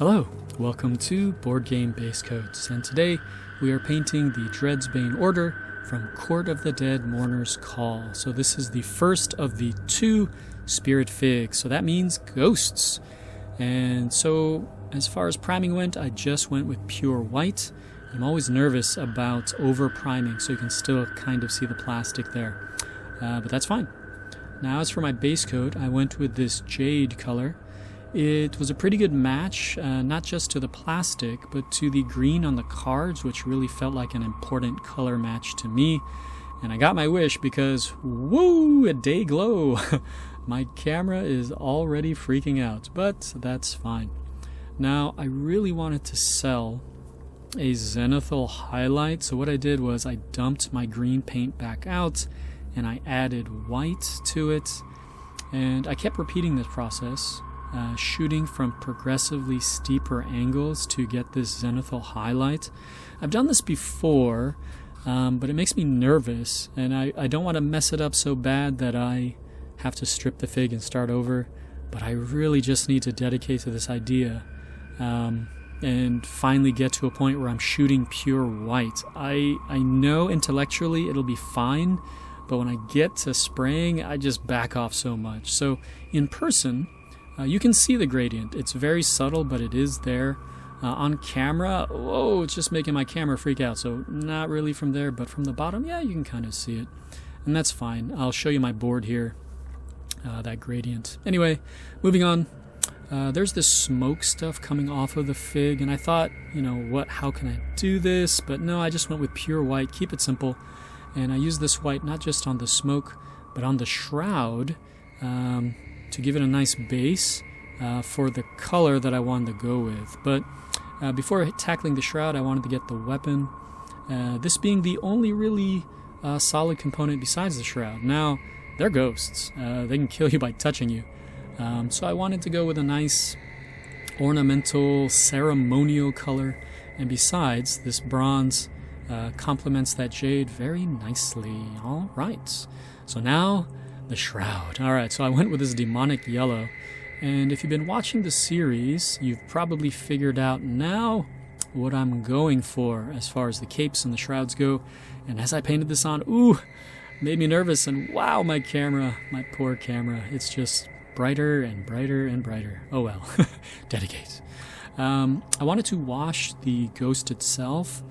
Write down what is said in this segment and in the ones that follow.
Hello, welcome to Boardgame Basecoats, and today we are painting the Dreadsbane order from Court of the Dead Mourners Call. So this is the first of the 2 spirit figs, so that means ghosts. And so as far as priming went, I just went with pure white. I'm always nervous about over priming, so you can still kind of see the plastic there, but that's fine. Now as for my base coat, I went with this jade color. It was a pretty good match, not just to the plastic, but to the green on the cards, which really felt like an important color match to me. And I got my wish because, woo, a day glow! My camera is already freaking out, but that's fine. Now, I really wanted to sell a Xenothel Highlight, so what I did was I dumped my green paint back out, and I added white to it, and I kept repeating this process. Shooting from progressively steeper angles to get this Xenothel Highlight. I've done this before, but it makes me nervous, and I don't want to mess it up so bad that I have to strip the fig and start over, but I really just need to dedicate to this idea and finally get to a point where I'm shooting pure white. I know intellectually it'll be fine, but when I get to spraying, I just back off so much. So in person, you can see the gradient. It's very subtle, but it is there. On camera, whoa, it's just making my camera freak out. So not really from there, but from the bottom, yeah, you can kind of see it. And that's fine. I'll show you my board here, that gradient. Anyway, moving on. There's this smoke stuff coming off of the fig, and I thought, you know, how can I do this? But no, I just went with pure white, keep it simple. And I used this white not just on the smoke, but on the shroud, to give it a nice base for the color that I wanted to go with. But before tackling the shroud, I wanted to get the weapon, this being the only really solid component besides the shroud. Now, they're ghosts. They can kill you by touching you. So I wanted to go with a nice ornamental, ceremonial color. And besides, this bronze complements that jade very nicely. All right. So now, the shroud. Alright, so I went with this demonic yellow, and if you've been watching the series, you've probably figured out now what I'm going for as far as the capes and the shrouds go. And as I painted this on, ooh, made me nervous, and wow, my camera, my poor camera, it's just brighter and brighter and brighter. Oh well, dedicate. I wanted to wash the ghost itself,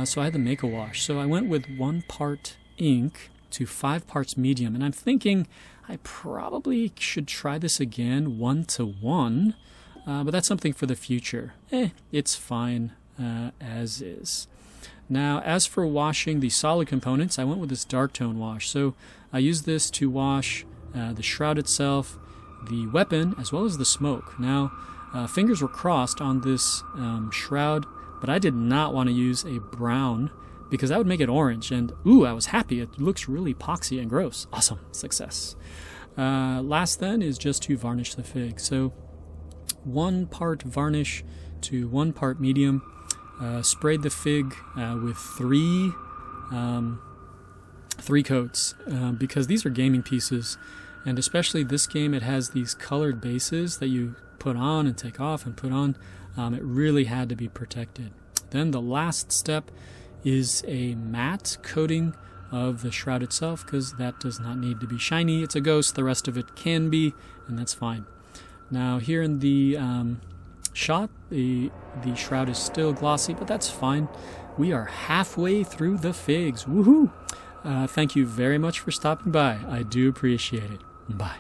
so I had to make a wash. So I went with 1 part ink to 5 parts medium, and I'm thinking I probably should try this again 1:1, but that's something for the future. It's fine as is. Now, as for washing the solid components, I went with this dark tone wash. So I used this to wash the shroud itself, the weapon, as well as the smoke. Now, fingers were crossed on this shroud, but I did not want to use a brown because that would make it orange, and ooh, I was happy. It looks really epoxy and gross. Awesome, success. Last then is just to varnish the fig. So 1 part varnish to 1 part medium. Sprayed the fig with 3 coats because these are gaming pieces, and especially this game, it has these colored bases that you put on and take off and put on. It really had to be protected. Then the last step is a matte coating of the shroud itself, because that does not need to be shiny. It's a ghost, the rest of it can be, and that's fine. Now here in the shot, the shroud is still glossy, but that's fine. We are halfway through the figs. Woohoo! Thank you very much for stopping by. I do appreciate it. Bye.